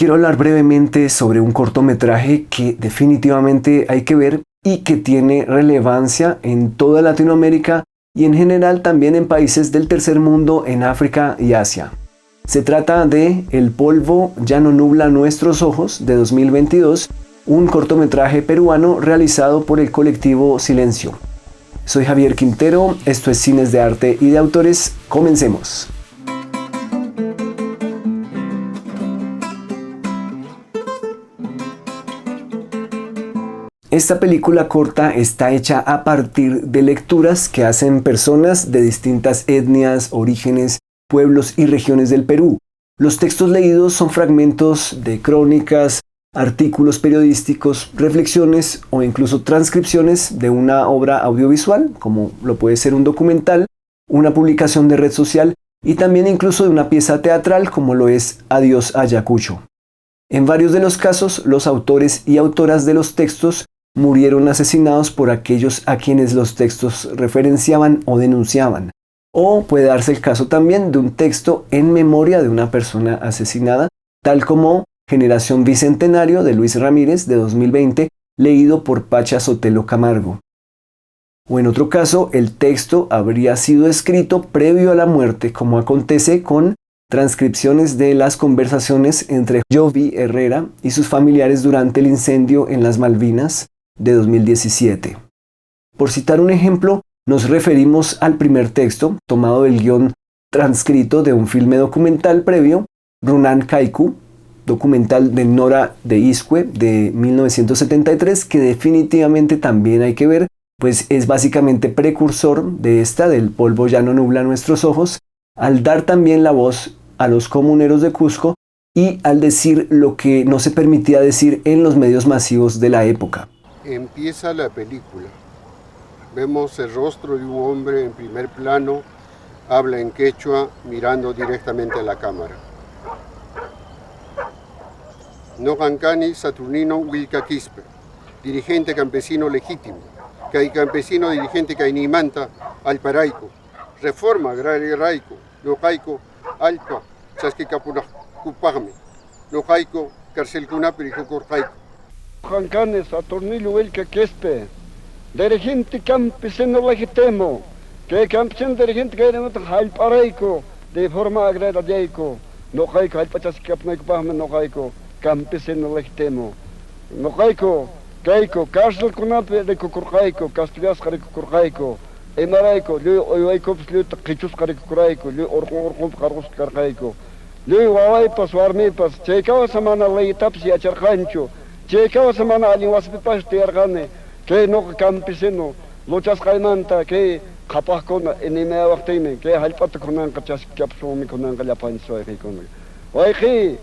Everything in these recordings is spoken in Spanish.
quiero hablar brevemente sobre un cortometraje que definitivamente hay que ver y que tiene relevancia en toda Latinoamérica y en general también en países del tercer mundo en África y Asia. Se trata de El polvo ya no nubla nuestros ojos, de 2022, un cortometraje peruano realizado por el colectivo Silencio. Soy Javier Quintero, esto es Cines de Arte y de Autores, comencemos. Esta película corta está hecha a partir de lecturas que hacen personas de distintas etnias, orígenes, pueblos y regiones del Perú. Los textos leídos son fragmentos de crónicas, artículos periodísticos, reflexiones o incluso transcripciones de una obra audiovisual, como lo puede ser un documental, una publicación de red social y también incluso de una pieza teatral como lo es Adiós Ayacucho. En varios de los casos, los autores y autoras de los textos murieron asesinados por aquellos a quienes los textos referenciaban o denunciaban. O puede darse el caso también de un texto en memoria de una persona asesinada, tal como Generación Bicentenario de Luis Ramírez de 2020, leído por Pacha Sotelo Camargo. O en otro caso, el texto habría sido escrito previo a la muerte, como acontece con transcripciones de las conversaciones entre Jovi Herrera y sus familiares durante el incendio en las Malvinas de 2017. Por citar un ejemplo, nos referimos al primer texto, tomado del guión transcrito de un filme documental previo, Runan Kaiku, documental de Nora de Iscue de 1973, que definitivamente también hay que ver, pues es básicamente precursor de esta, del polvo ya no nubla nuestros ojos, al dar también la voz a los comuneros de Cusco y al decir lo que no se permitía decir en los medios masivos de la época. Empieza la película. Vemos el rostro de un hombre en primer plano, habla en quechua, mirando directamente a la cámara. Nogancani Saturnino Wilca Quispe, dirigente campesino legítimo, que hay campesino dirigente Cainimanta Alparaico, reforma agraria raico, Nojaico Alpa, Chasquicapuna Cupagme, Nojaico Carcel Cunapirico Corjaico. Nogancani Saturnino Wilca Quispe, dirigente campesino legítimo, que campesino dirigente Cainimanta Alparaico, de forma agraria raico, Nojaico Alpa Chasquicapuna Cupagme, Nojaico campesino legítimo. Nojaico, Caico, Cárcel Cunape de Cucurjaico, Castrias Caricucurjaico, Emaraico, Lu Oico, Lu Taquichus Caricuraico, Lu Orgum Carus Carjaico, Lu Waipas, Warmipas, Checawa Samana Leitaps y Acharjancho, Checawa Samana Aliwaspipas Tiargane, que no campesino, Luchas Caimanta, que Capacona, Enimea Wartime, que Halpata Conan Cachas Capsumi Conan Galapanso, Oiji,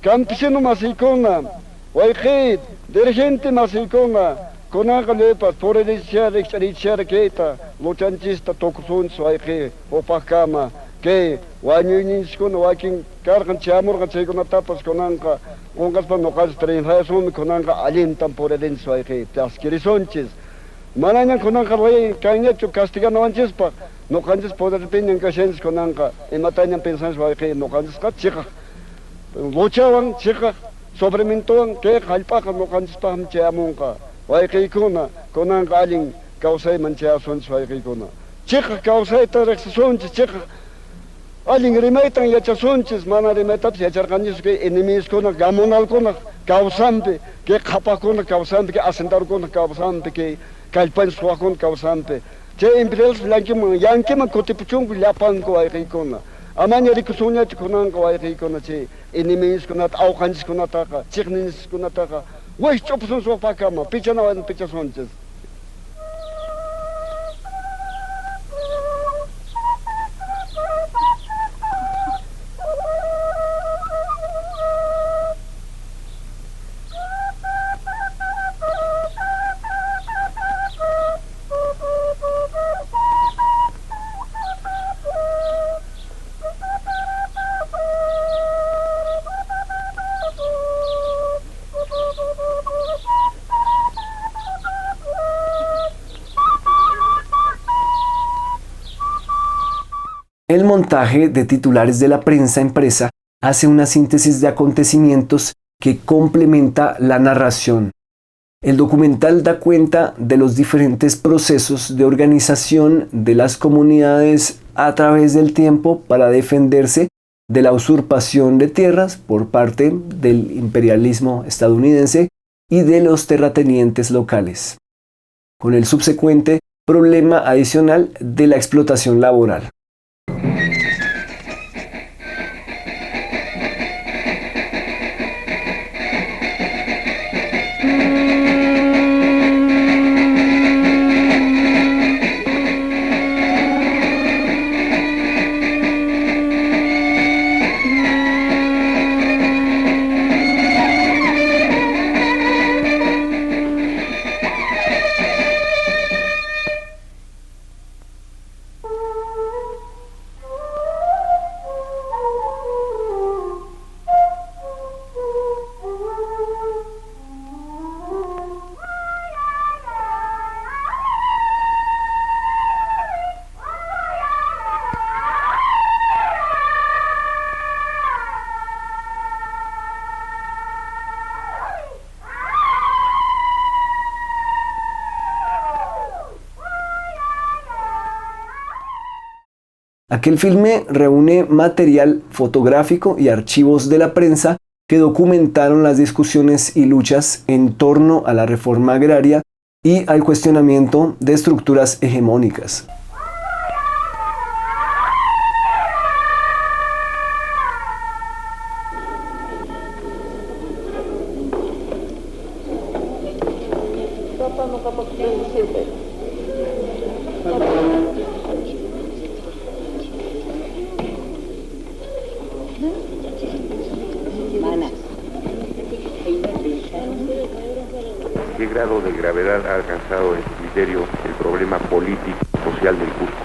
campesino masicona, oiji, dirigente masicona, conaga lepas, por eliciar, queta, luchanchista, tocusun, oiji, opacama, que, guanyuniscona, wakin, cargan chamorga, seguna tapas conanca, ungas panocas, trenjasum, conanga, alintan por el enso, oiji, tasquirisonches. Manaña conanga, rey, cañecho, castigano anchespa, no canches poder pinen casens conanga, y matañan pensans, oiji, no canches cachica. Luchaban, chica, sobremintuan, que jalpaja no canspam cheamunca, waikikuna, conan galin, causai mancheason waikikuna. Chica, causai tarexonches, chica, alin remetan yachasonches, mana remetaps yacharcanis que enemies con gamonal con causampe, que capacona causampe, que asentar con causampe, que calpan suacon causampe. Che imperials blanquim, yanquima cotipuchung, lapan waikikuna. Amanya rikusunya chikunan kawai rikuna chi enemies kunat aukanjis kunataka chiknis kunataka wai chopsun so pakama pichana wan pichasonches. El montaje de titulares de la prensa impresa hace una síntesis de acontecimientos que complementa la narración. El documental da cuenta de los diferentes procesos de organización de las comunidades a través del tiempo para defenderse de la usurpación de tierras por parte del imperialismo estadounidense y de los terratenientes locales, con el subsecuente problema adicional de la explotación laboral. Aquel filme reúne material fotográfico y archivos de la prensa que documentaron las discusiones y luchas en torno a la reforma agraria y al cuestionamiento de estructuras hegemónicas. ¿Qué grado de gravedad ha alcanzado en su criterio el problema político-social del Cusco?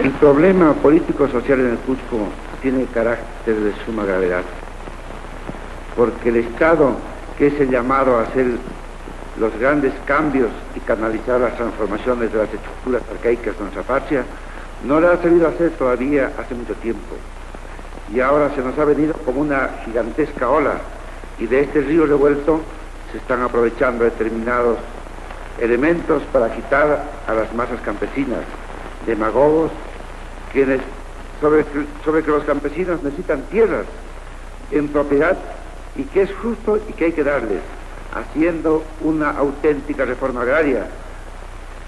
El problema político-social en el Cusco tiene carácter de suma gravedad, porque el Estado, que es el llamado a hacer los grandes cambios y canalizar las transformaciones de las estructuras arcaicas de nuestra patria, no lo ha sabido hacer todavía hace mucho tiempo. Y ahora se nos ha venido como una gigantesca ola, y de este río revuelto se están aprovechando determinados elementos para agitar a las masas campesinas, demagogos, quienes sobre que los campesinos necesitan tierras en propiedad y que es justo y que hay que darles, haciendo una auténtica reforma agraria,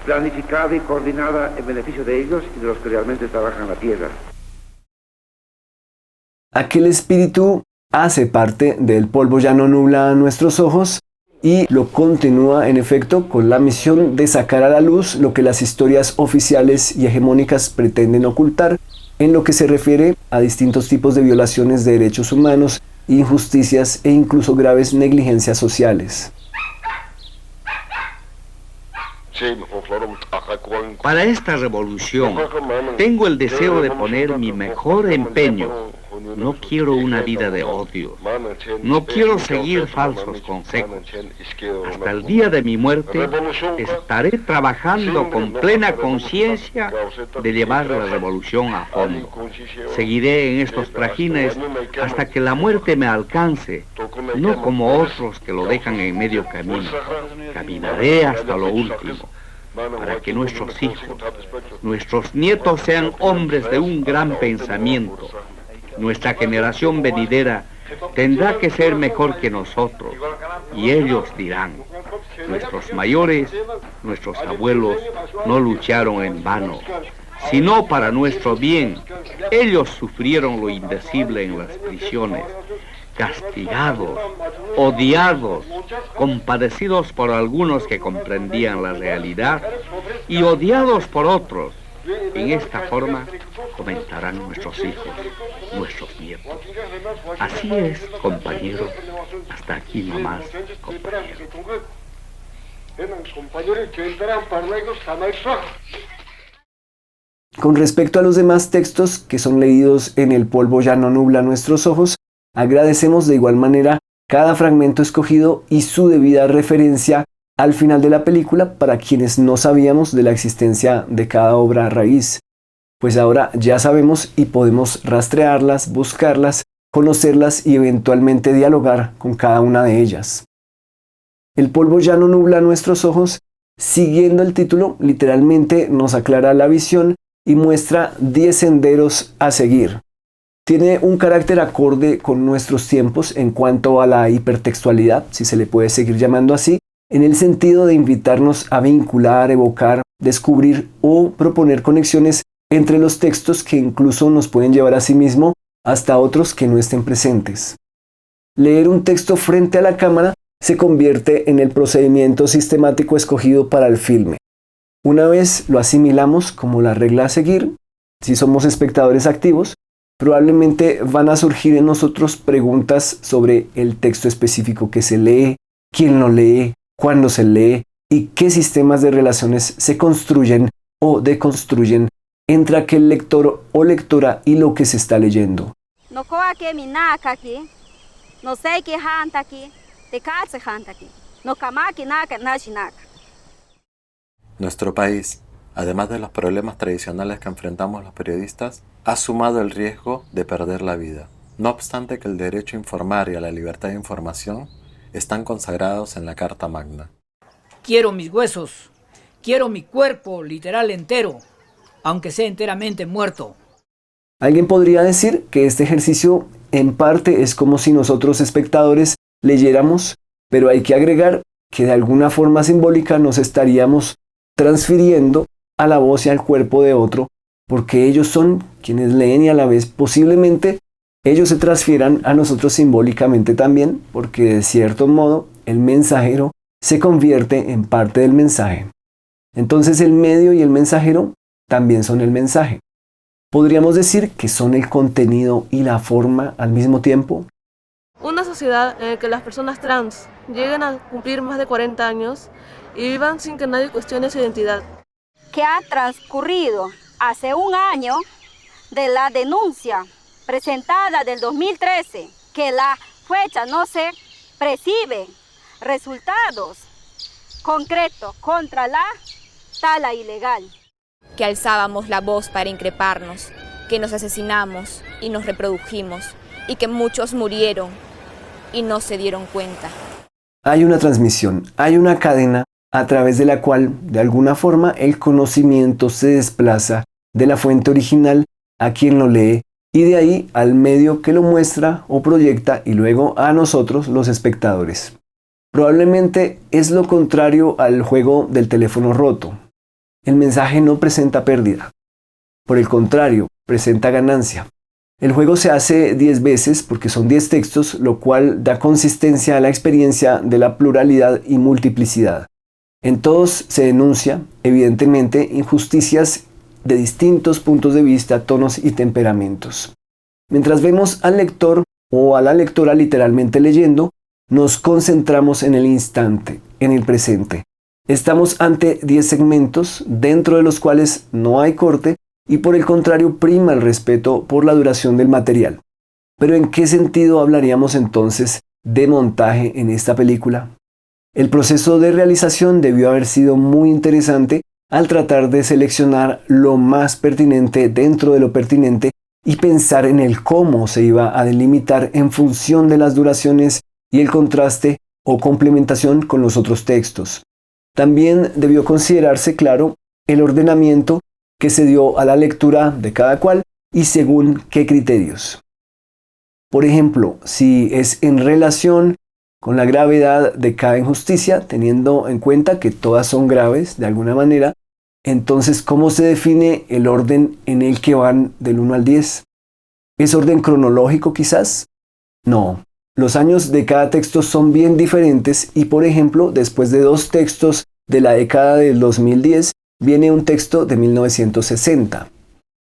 planificada y coordinada en beneficio de ellos y de los que realmente trabajan la tierra. Aquel espíritu hace parte del polvo ya no nubla nuestros ojos y lo continúa en efecto con la misión de sacar a la luz lo que las historias oficiales y hegemónicas pretenden ocultar en lo que se refiere a distintos tipos de violaciones de derechos humanos, injusticias e incluso graves negligencias sociales. Para esta revolución tengo el deseo de poner mi mejor empeño. No quiero una vida de odio. No quiero seguir falsos consejos. Hasta el día de mi muerte estaré trabajando con plena conciencia de llevar la revolución a fondo. Seguiré en estos trajines hasta que la muerte me alcance, no como otros que lo dejan en medio camino. Caminaré hasta lo último, para que nuestros hijos, nuestros nietos sean hombres de un gran pensamiento. Nuestra generación venidera tendrá que ser mejor que nosotros, y ellos dirán: nuestros mayores, nuestros abuelos no lucharon en vano, sino para nuestro bien. Ellos sufrieron lo indecible en las prisiones, castigados, odiados, compadecidos por algunos que comprendían la realidad y odiados por otros. En esta forma comentarán nuestros hijos, nuestros nietos. Así es, compañero. Hasta aquí nomás, compañero. Con respecto a los demás textos que son leídos en El polvo ya no nubla nuestros ojos, agradecemos de igual manera cada fragmento escogido y su debida referencia al final de la película para quienes no sabíamos de la existencia de cada obra raíz. pues ahora ya sabemos y podemos rastrearlas, buscarlas, conocerlas y eventualmente dialogar con cada una de ellas. El polvo ya no nubla nuestros ojos. Siguiendo el título, literalmente nos aclara la visión y muestra 10 senderos a seguir. Tiene un carácter acorde con nuestros tiempos en cuanto a la hipertextualidad, si se le puede seguir llamando así, en el sentido de invitarnos a vincular, evocar, descubrir o proponer conexiones entre los textos que incluso nos pueden llevar a sí mismo hasta otros que no estén presentes. Leer un texto frente a la cámara se convierte en el procedimiento sistemático escogido para el filme. Una vez lo asimilamos como la regla a seguir, si somos espectadores activos, probablemente van a surgir en nosotros preguntas sobre el texto específico que se lee, quién lo lee, cuándo se lee y qué sistemas de relaciones se construyen o deconstruyen entre aquel lector o lectora y lo que se está leyendo. No coaque mi naca aquí, no sé qué hanta aquí. Nuestro país, además de los problemas tradicionales que enfrentamos los periodistas, ha sumado el riesgo de perder la vida. No obstante que el derecho a informar y a la libertad de información están consagrados en la Carta Magna. Quiero mis huesos, quiero mi cuerpo literal entero, aunque sea enteramente muerto. Alguien podría decir que este ejercicio en parte es como si nosotros espectadores leyéramos, pero hay que agregar que de alguna forma simbólica nos estaríamos transfiriendo a la voz y al cuerpo de otro, porque ellos son quienes leen y a la vez posiblemente ellos se transfieran a nosotros simbólicamente también, porque de cierto modo el mensajero se convierte en parte del mensaje. Entonces el medio y el mensajero también son el mensaje. ¿Podríamos decir que son el contenido y la forma al mismo tiempo? Una sociedad en la que las personas trans lleguen a cumplir más de 40 años y vivan sin que nadie cuestione su identidad. Que ha transcurrido hace un año de la denuncia presentada del 2013, que la fecha no se percibe resultados concretos contra la tala ilegal. Que alzábamos la voz para increparnos, que nos asesinamos y nos reprodujimos, y que muchos murieron y no se dieron cuenta. Hay una transmisión, hay una cadena a través de la cual, de alguna forma, el conocimiento se desplaza de la fuente original a quien lo lee y de ahí al medio que lo muestra o proyecta y luego a nosotros, los espectadores. Probablemente es lo contrario al juego del teléfono roto. El mensaje no presenta pérdida. Por el contrario, presenta ganancia. El juego se hace 10 veces porque son 10 textos, lo cual da consistencia a la experiencia de la pluralidad y multiplicidad. En todos se denuncia, evidentemente, injusticias de distintos puntos de vista, tonos y temperamentos. Mientras vemos al lector o a la lectora literalmente leyendo, nos concentramos en el instante, en el presente. Estamos ante 10 segmentos, dentro de los cuales no hay corte, y por el contrario prima el respeto por la duración del material. Pero ¿en qué sentido hablaríamos entonces de montaje en esta película? El proceso de realización debió haber sido muy interesante al tratar de seleccionar lo más pertinente dentro de lo pertinente y pensar en el cómo se iba a delimitar en función de las duraciones y el contraste o complementación con los otros textos. También debió considerarse, claro, el ordenamiento que se dio a la lectura de cada cual y según qué criterios. Por ejemplo, si es en relación con la gravedad de cada injusticia, teniendo en cuenta que todas son graves de alguna manera, entonces ¿cómo se define el orden en el que van del 1 al 10? ¿Es orden cronológico quizás? No. Los años de cada texto son bien diferentes y, por ejemplo, después de 2 textos de la década del 2010, viene un texto de 1960.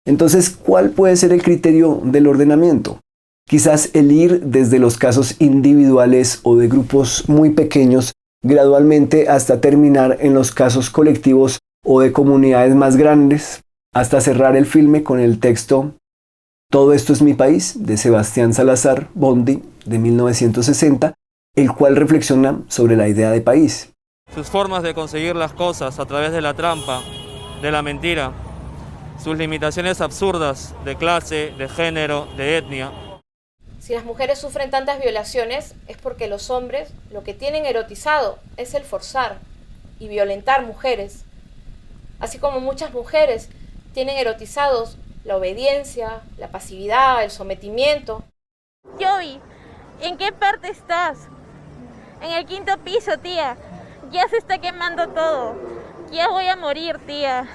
Entonces, ¿cuál puede ser el criterio del ordenamiento? Quizás el ir desde los casos individuales o de grupos muy pequeños gradualmente hasta terminar en los casos colectivos o de comunidades más grandes, hasta cerrar el filme con el texto Todo esto es mi país, de Sebastián Salazar Bondy, de 1960, el cual reflexiona sobre la idea de país. Sus formas de conseguir las cosas a través de la trampa, de la mentira, sus limitaciones absurdas de clase, de género, de etnia. Si las mujeres sufren tantas violaciones es porque los hombres lo que tienen erotizado es el forzar y violentar mujeres, así como muchas mujeres tienen erotizados la obediencia, la pasividad, el sometimiento. Joey, ¿en qué parte estás? En el 5º piso, tía. Ya se está quemando todo. Ya voy a morir, tía.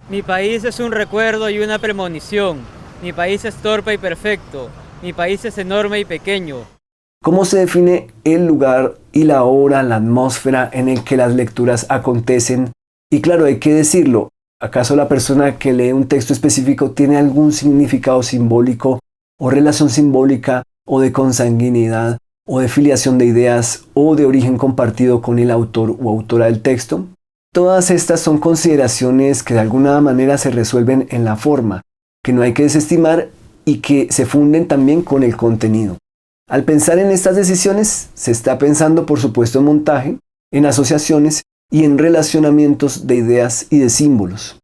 Mi país es un recuerdo y una premonición. Mi país es torpe y perfecto. Mi país es enorme y pequeño. ¿Cómo se define el lugar y la hora, la atmósfera en el que las lecturas acontecen? Y claro, hay que decirlo, ¿acaso la persona que lee un texto específico tiene algún significado simbólico o relación simbólica o de consanguinidad o de filiación de ideas o de origen compartido con el autor o autora del texto? Todas estas son consideraciones que de alguna manera se resuelven en la forma, que no hay que desestimar y que se funden también con el contenido. Al pensar en estas decisiones, se está pensando por supuesto en montaje, en asociaciones y en relacionamientos de ideas y de símbolos.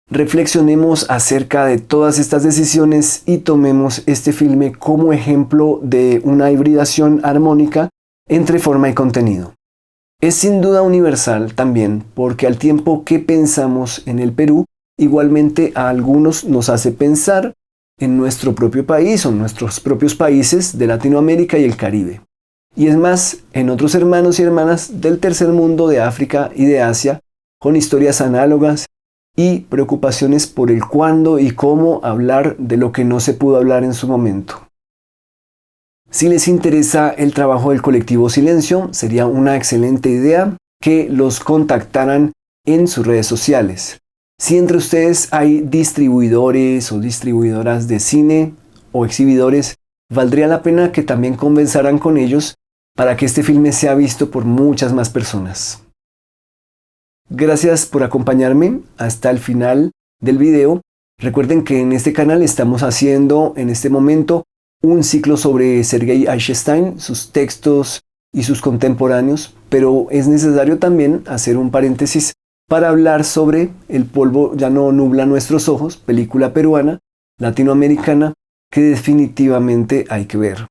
Reflexionemos acerca de todas estas decisiones y tomemos este filme como ejemplo de una hibridación armónica entre forma y contenido. Es sin duda universal también porque al tiempo que pensamos en el Perú, igualmente a algunos nos hace pensar en nuestro propio país o en nuestros propios países de Latinoamérica y el Caribe. Y es más, en otros hermanos y hermanas del tercer mundo de África y de Asia, con historias análogas y preocupaciones por el cuándo y cómo hablar de lo que no se pudo hablar en su momento. Si les interesa el trabajo del colectivo Silencio, sería una excelente idea que los contactaran en sus redes sociales. Si entre ustedes hay distribuidores o distribuidoras de cine o exhibidores, valdría la pena que también conversaran con ellos para que este filme sea visto por muchas más personas. Gracias por acompañarme hasta el final del video. Recuerden que en este canal estamos haciendo en este momento un ciclo sobre Sergei Eisenstein, sus textos y sus contemporáneos, pero es necesario también hacer un paréntesis para hablar sobre El polvo ya no nubla nuestros ojos, película peruana, latinoamericana, que definitivamente hay que ver.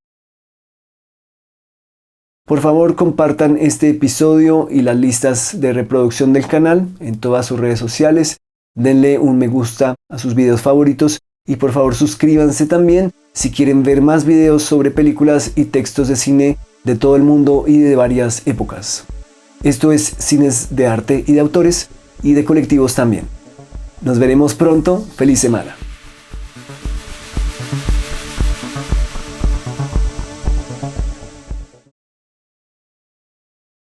Por favor, compartan este episodio y las listas de reproducción del canal en todas sus redes sociales, denle un me gusta a sus videos favoritos y por favor suscríbanse también si quieren ver más videos sobre películas y textos de cine de todo el mundo y de varias épocas. Esto es Cines de Arte y de Autores y de Colectivos también. Nos veremos pronto. Feliz semana.